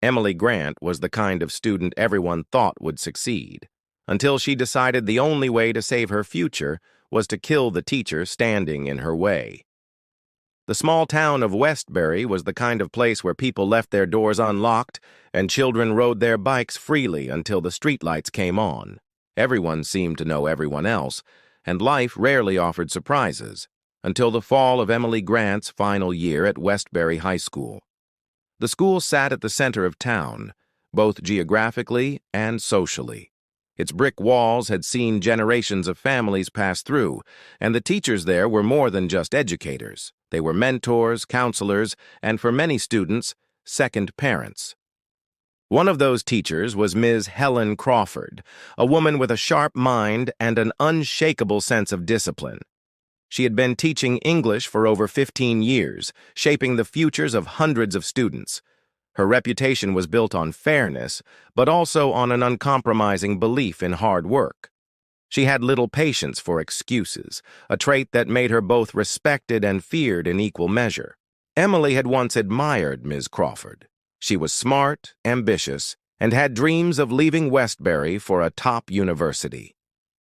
Emily Grant was the kind of student everyone thought would succeed, until she decided the only way to save her future was to kill the teacher standing in her way. The small town of Westbury was the kind of place where people left their doors unlocked and children rode their bikes freely until the streetlights came on. Everyone seemed to know everyone else, and life rarely offered surprises until the fall of Emily Grant's final year at Westbury High School. The school sat at the center of town, both geographically and socially. Its brick walls had seen generations of families pass through, and the teachers there were more than just educators. They were mentors, counselors, and for many students, second parents. One of those teachers was Ms. Helen Crawford, a woman with a sharp mind and an unshakable sense of discipline. She had been teaching English for over 15 years, shaping the futures of hundreds of students. Her reputation was built on fairness, but also on an uncompromising belief in hard work. She had little patience for excuses, a trait that made her both respected and feared in equal measure. Emily had once admired Ms. Crawford. She was smart, ambitious, and had dreams of leaving Westbury for a top university.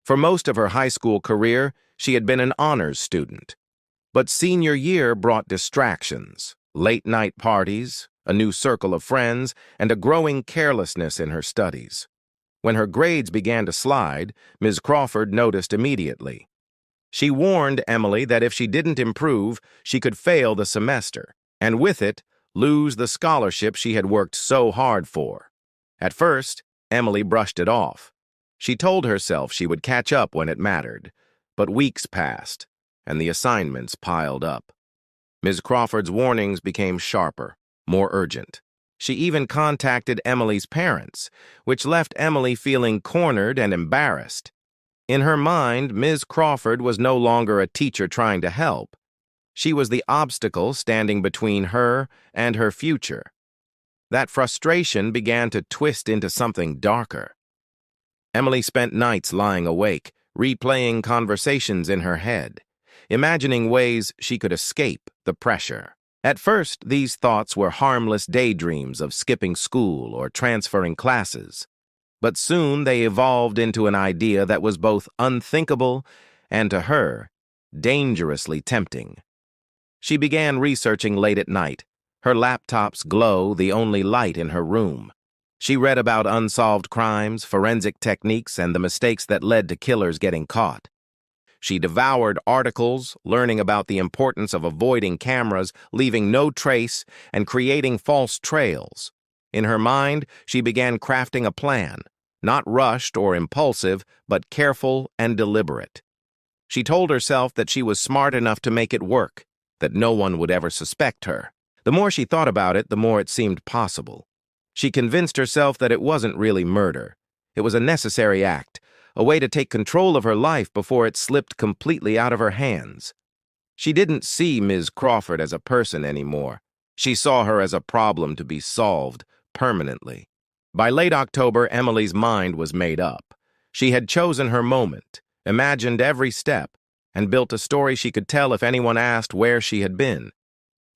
For most of her high school career, she had been an honors student. But senior year brought distractions, late-night parties, a new circle of friends, and a growing carelessness in her studies. When her grades began to slide, Ms. Crawford noticed immediately. She warned Emily that if she didn't improve, she could fail the semester, and with it, lose the scholarship she had worked so hard for. At first, Emily brushed it off. She told herself she would catch up when it mattered, but weeks passed, and the assignments piled up. Ms. Crawford's warnings became sharper, more urgent. She even contacted Emily's parents, which left Emily feeling cornered and embarrassed. In her mind, Ms. Crawford was no longer a teacher trying to help. She was the obstacle standing between her and her future. That frustration began to twist into something darker. Emily spent nights lying awake, replaying conversations in her head, imagining ways she could escape the pressure. At first, these thoughts were harmless daydreams of skipping school or transferring classes. But soon they evolved into an idea that was both unthinkable and, to her, dangerously tempting. She began researching late at night, her laptop's glow the only light in her room. She read about unsolved crimes, forensic techniques, and the mistakes that led to killers getting caught. She devoured articles, learning about the importance of avoiding cameras, leaving no trace, and creating false trails. In her mind, she began crafting a plan, not rushed or impulsive, but careful and deliberate. She told herself that she was smart enough to make it work, that no one would ever suspect her. The more she thought about it, the more it seemed possible. She convinced herself that it wasn't really murder. It was a necessary act, a way to take control of her life before it slipped completely out of her hands. She didn't see Ms. Crawford as a person anymore. She saw her as a problem to be solved permanently. By late October, Emily's mind was made up. She had chosen her moment, imagined every step, and built a story she could tell if anyone asked where she had been.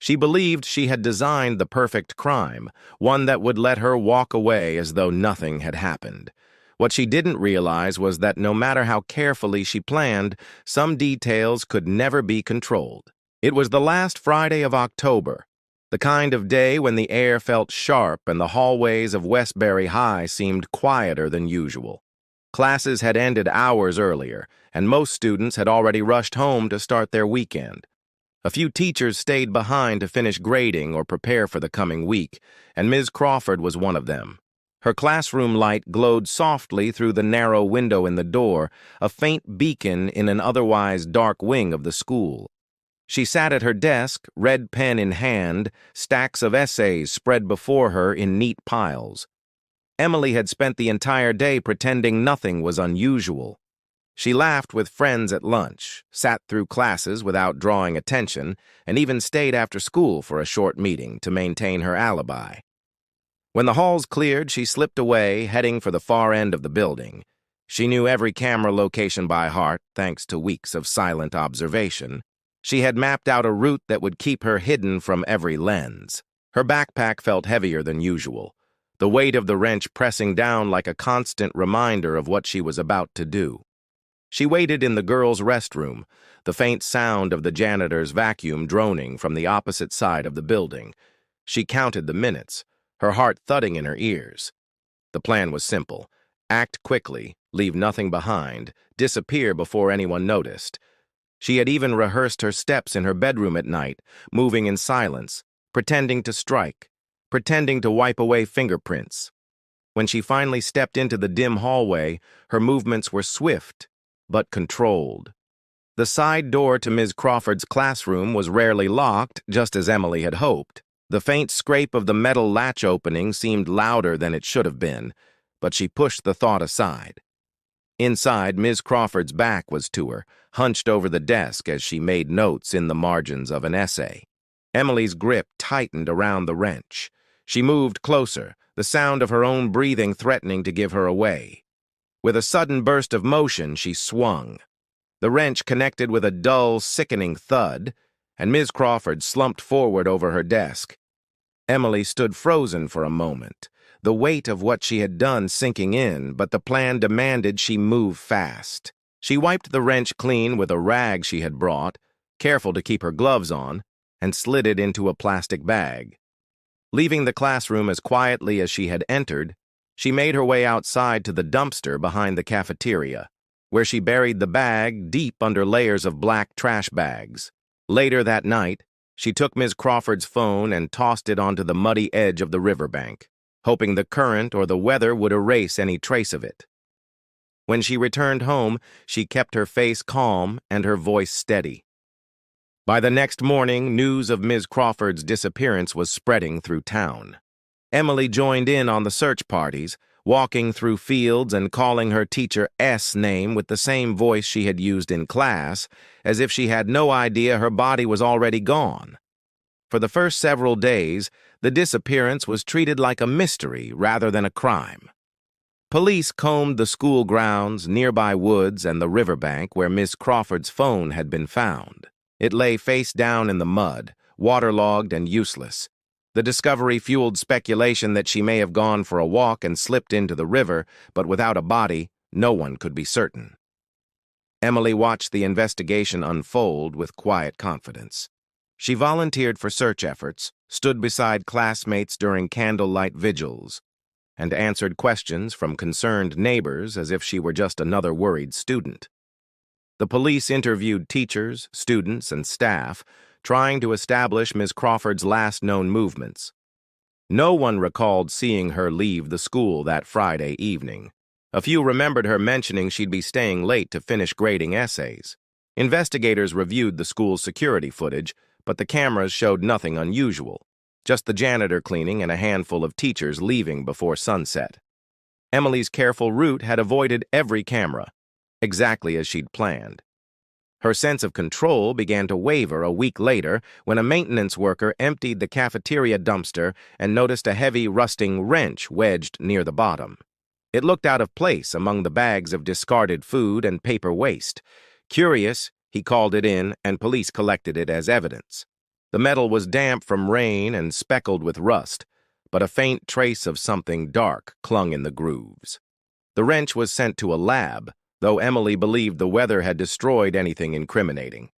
She believed she had designed the perfect crime, one that would let her walk away as though nothing had happened. What she didn't realize was that no matter how carefully she planned, some details could never be controlled. It was the last Friday of October, the kind of day when the air felt sharp and the hallways of Westbury High seemed quieter than usual. Classes had ended hours earlier, and most students had already rushed home to start their weekend. A few teachers stayed behind to finish grading or prepare for the coming week, and Ms. Crawford was one of them. Her classroom light glowed softly through the narrow window in the door, a faint beacon in an otherwise dark wing of the school. She sat at her desk, red pen in hand, stacks of essays spread before her in neat piles. Emily had spent the entire day pretending nothing was unusual. She laughed with friends at lunch, sat through classes without drawing attention, and even stayed after school for a short meeting to maintain her alibi. When the halls cleared, she slipped away, heading for the far end of the building. She knew every camera location by heart, thanks to weeks of silent observation. She had mapped out a route that would keep her hidden from every lens. Her backpack felt heavier than usual. the weight of the wrench pressing down like a constant reminder of what she was about to do. She waited in the girls' restroom, the faint sound of the janitor's vacuum droning from the opposite side of the building. She counted the minutes, her heart thudding in her ears. The plan was simple. Act quickly, leave nothing behind, disappear before anyone noticed. She had even rehearsed her steps in her bedroom at night, moving in silence, pretending to strike, pretending to wipe away fingerprints. When she finally stepped into the dim hallway, her movements were swift, but controlled. The side door to Ms. Crawford's classroom was rarely locked, just as Emily had hoped. The faint scrape of the metal latch opening seemed louder than it should have been, but she pushed the thought aside. Inside, Ms. Crawford's back was to her, hunched over the desk as she made notes in the margins of an essay. Emily's grip tightened around the wrench. She moved closer, the sound of her own breathing threatening to give her away. With a sudden burst of motion, she swung. The wrench connected with a dull, sickening thud, and Ms. Crawford slumped forward over her desk. Emily stood frozen for a moment, the weight of what she had done sinking in, but the plan demanded she move fast. She wiped the wrench clean with a rag she had brought, careful to keep her gloves on, and slid it into a plastic bag. Leaving the classroom as quietly as she had entered, she made her way outside to the dumpster behind the cafeteria, where she buried the bag deep under layers of black trash bags. Later that night, she took Ms. Crawford's phone and tossed it onto the muddy edge of the riverbank, hoping the current or the weather would erase any trace of it. When she returned home, she kept her face calm and her voice steady. By the next morning, news of Ms. Crawford's disappearance was spreading through town. Emily joined in on the search parties, walking through fields and calling her teacher S name with the same voice she had used in class, as if she had no idea her body was already gone. For the first several days, the disappearance was treated like a mystery rather than a crime. Police combed the school grounds, nearby woods, and the riverbank where Miss Crawford's phone had been found. It lay face down in the mud, waterlogged and useless. The discovery fueled speculation that she may have gone for a walk and slipped into the river, but without a body, no one could be certain. Emily watched the investigation unfold with quiet confidence. She volunteered for search efforts, stood beside classmates during candlelight vigils, and answered questions from concerned neighbors as if she were just another worried student. The police interviewed teachers, students, and staff, trying to establish Ms. Crawford's last known movements. No one recalled seeing her leave the school that Friday evening. A few remembered her mentioning she'd be staying late to finish grading essays. Investigators reviewed the school's security footage, but the cameras showed nothing unusual, just the janitor cleaning and a handful of teachers leaving before sunset. Emily's careful route had avoided every camera, exactly as she'd planned. Her sense of control began to waver a week later when a maintenance worker emptied the cafeteria dumpster and noticed a heavy, rusting wrench wedged near the bottom. It looked out of place among the bags of discarded food and paper waste. Curious, he called it in, and police collected it as evidence. The metal was damp from rain and speckled with rust, but a faint trace of something dark clung in the grooves. The wrench was sent to a lab, though Emily believed the weather had destroyed anything incriminating.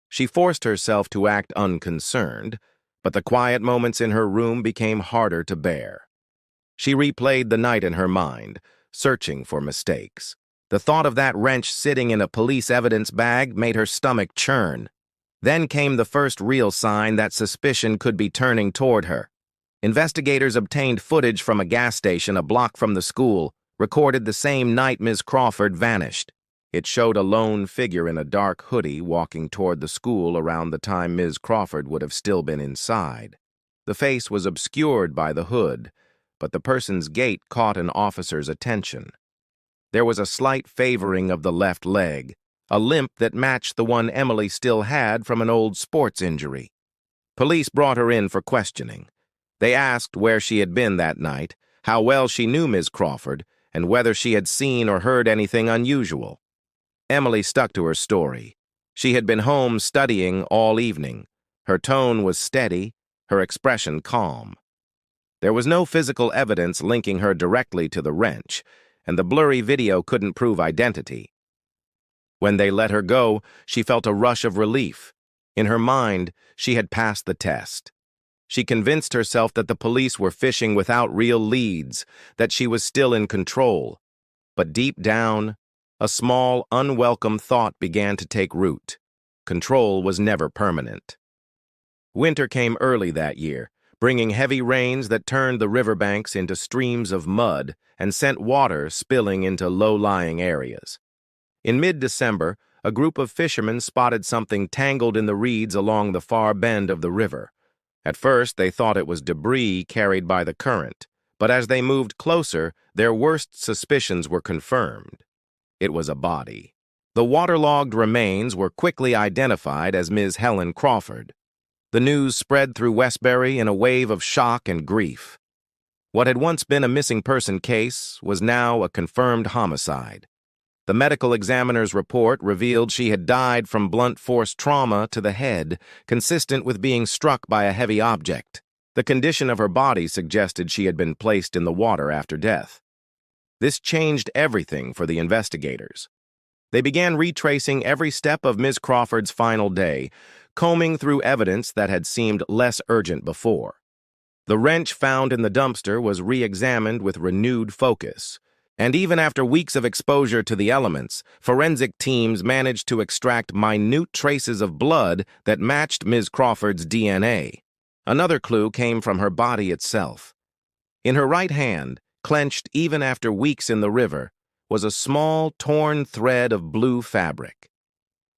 She forced herself to act unconcerned, but the quiet moments in her room became harder to bear. She replayed the night in her mind, searching for mistakes. The thought of that wrench sitting in a police evidence bag made her stomach churn. Then came the first real sign that suspicion could be turning toward her. Investigators obtained footage from a gas station a block from the school, recorded the same night Ms. Crawford vanished. It showed a lone figure in a dark hoodie walking toward the school around the time Ms. Crawford would have still been inside. The face was obscured by the hood, but the person's gait caught an officer's attention. There was a slight favoring of the left leg, a limp that matched the one Emily still had from an old sports injury. Police brought her in for questioning. They asked where she had been that night, how well she knew Ms. Crawford, and whether she had seen or heard anything unusual. Emily stuck to her story. She had been home studying all evening. Her tone was steady, her expression calm. There was no physical evidence linking her directly to the wrench, and the blurry video couldn't prove identity. When they let her go, she felt a rush of relief. In her mind, she had passed the test. She convinced herself that the police were fishing without real leads, that she was still in control. But deep down, a small, unwelcome thought began to take root. Control was never permanent. Winter came early that year, bringing heavy rains that turned the riverbanks into streams of mud and sent water spilling into low-lying areas. In mid-December, a group of fishermen spotted something tangled in the reeds along the far bend of the river. At first, they thought it was debris carried by the current, but as they moved closer, their worst suspicions were confirmed. It was a body. The waterlogged remains were quickly identified as Ms. Helen Crawford. The news spread through Westbury in a wave of shock and grief. What had once been a missing person case was now a confirmed homicide. The medical examiner's report revealed she had died from blunt force trauma to the head, consistent with being struck by a heavy object. The condition of her body suggested she had been placed in the water after death. This changed everything for the investigators. They began retracing every step of Ms. Crawford's final day, combing through evidence that had seemed less urgent before. The wrench found in the dumpster was re-examined with renewed focus. And even after weeks of exposure to the elements, forensic teams managed to extract minute traces of blood that matched Ms. Crawford's DNA. Another clue came from her body itself. In her right hand, clenched even after weeks in the river, was a small, torn thread of blue fabric.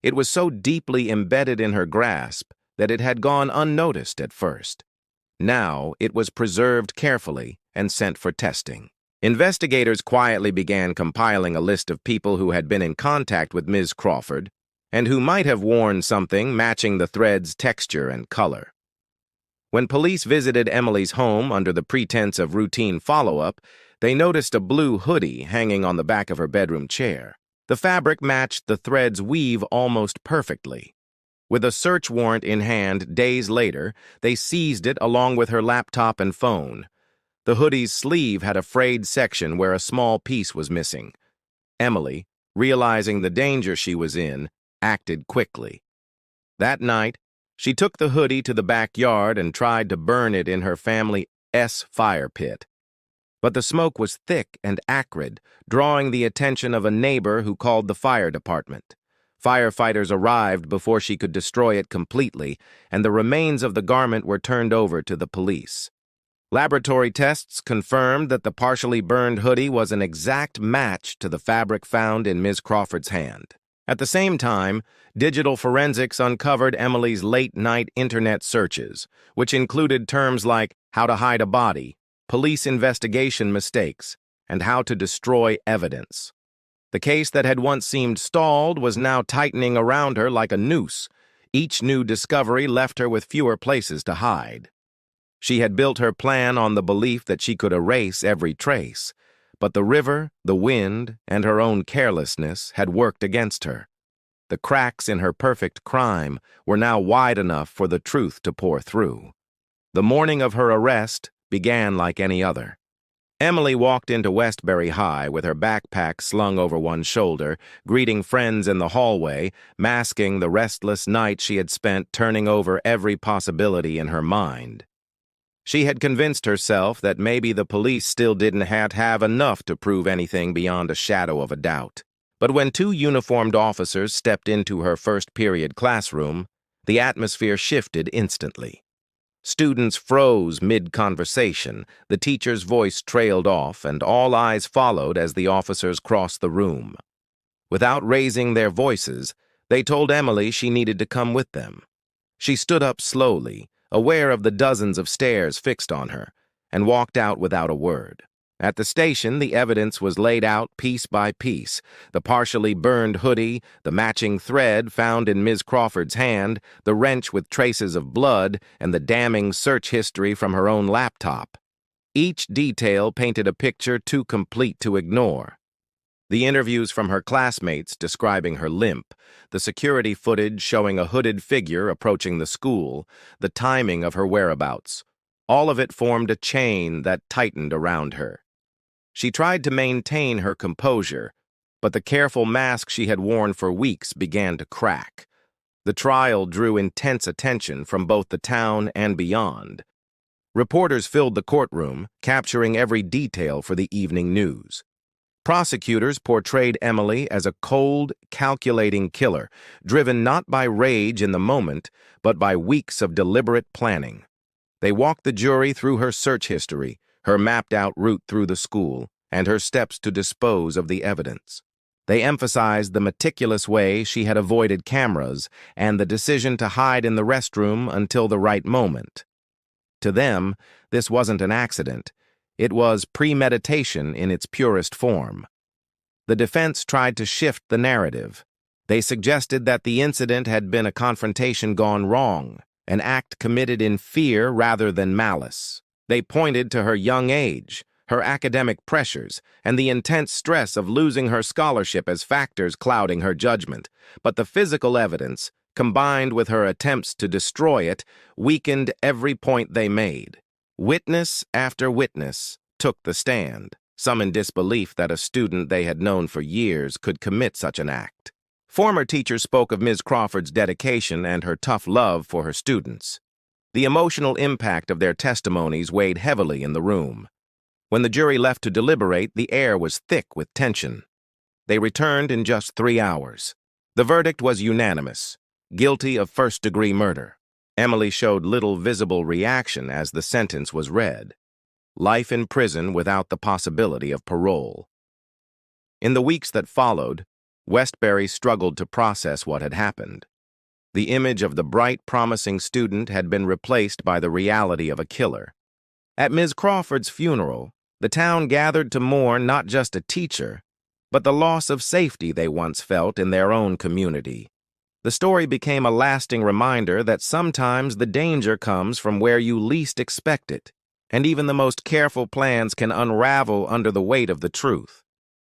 It was so deeply embedded in her grasp that it had gone unnoticed at first. Now it was preserved carefully and sent for testing. Investigators quietly began compiling a list of people who had been in contact with Ms. Crawford and who might have worn something matching the thread's texture and color. When police visited Emily's home under the pretense of routine follow-up, they noticed a blue hoodie hanging on the back of her bedroom chair. The fabric matched the thread's weave almost perfectly. With a search warrant in hand days later, they seized it along with her laptop and phone. The hoodie's sleeve had a frayed section where a small piece was missing. Emily, realizing the danger she was in, acted quickly. That night, she took the hoodie to the backyard and tried to burn it in her family's fire pit. But the smoke was thick and acrid, drawing the attention of a neighbor who called the fire department. Firefighters arrived before she could destroy it completely, and the remains of the garment were turned over to the police. Laboratory tests confirmed that the partially burned hoodie was an exact match to the fabric found in Ms. Crawford's hand. At the same time, digital forensics uncovered Emily's late-night internet searches, which included terms like how to hide a body, police investigation mistakes, and how to destroy evidence. The case that had once seemed stalled was now tightening around her like a noose. Each new discovery left her with fewer places to hide. She had built her plan on the belief that she could erase every trace, but the river, the wind, and her own carelessness had worked against her. The cracks in her perfect crime were now wide enough for the truth to pour through. The morning of her arrest began like any other. Emily walked into Westbury High with her backpack slung over one shoulder, greeting friends in the hallway, masking the restless night she had spent turning over every possibility in her mind. She had convinced herself that maybe the police still didn't have enough to prove anything beyond a shadow of a doubt. But when two uniformed officers stepped into her first-period classroom, the atmosphere shifted instantly. Students froze mid-conversation, the teacher's voice trailed off, and all eyes followed as the officers crossed the room. Without raising their voices, they told Emily she needed to come with them. She stood up slowly, aware of the dozens of stares fixed on her, and walked out without a word. At the station, the evidence was laid out piece by piece: the partially burned hoodie, the matching thread found in Ms. Crawford's hand, the wrench with traces of blood, and the damning search history from her own laptop. Each detail painted a picture too complete to ignore. The interviews from her classmates describing her limp, the security footage showing a hooded figure approaching the school, the timing of her whereabouts. All of it formed a chain that tightened around her. She tried to maintain her composure, but the careful mask she had worn for weeks began to crack. The trial drew intense attention from both the town and beyond. Reporters filled the courtroom, capturing every detail for the evening news. Prosecutors portrayed Emily as a cold, calculating killer, driven not by rage in the moment, but by weeks of deliberate planning. They walked the jury through her search history, her mapped-out route through the school, and her steps to dispose of the evidence. They emphasized the meticulous way she had avoided cameras and the decision to hide in the restroom until the right moment. To them, this wasn't an accident. It was premeditation in its purest form. The defense tried to shift the narrative. They suggested that the incident had been a confrontation gone wrong, an act committed in fear rather than malice. They pointed to her young age, her academic pressures, and the intense stress of losing her scholarship as factors clouding her judgment. But the physical evidence, combined with her attempts to destroy it, weakened every point they made. Witness after witness took the stand, some in disbelief that a student they had known for years could commit such an act. Former teachers spoke of Ms. Crawford's dedication and her tough love for her students. The emotional impact of their testimonies weighed heavily in the room. When the jury left to deliberate, the air was thick with tension. They returned in just 3 hours. The verdict was unanimous: guilty of first-degree murder. Emily showed little visible reaction as the sentence was read. Life in prison without the possibility of parole. In the weeks that followed, Westbury struggled to process what had happened. The image of the bright, promising student had been replaced by the reality of a killer. At Ms. Crawford's funeral, the town gathered to mourn not just a teacher, but the loss of safety they once felt in their own community. The story became a lasting reminder that sometimes the danger comes from where you least expect it, and even the most careful plans can unravel under the weight of the truth.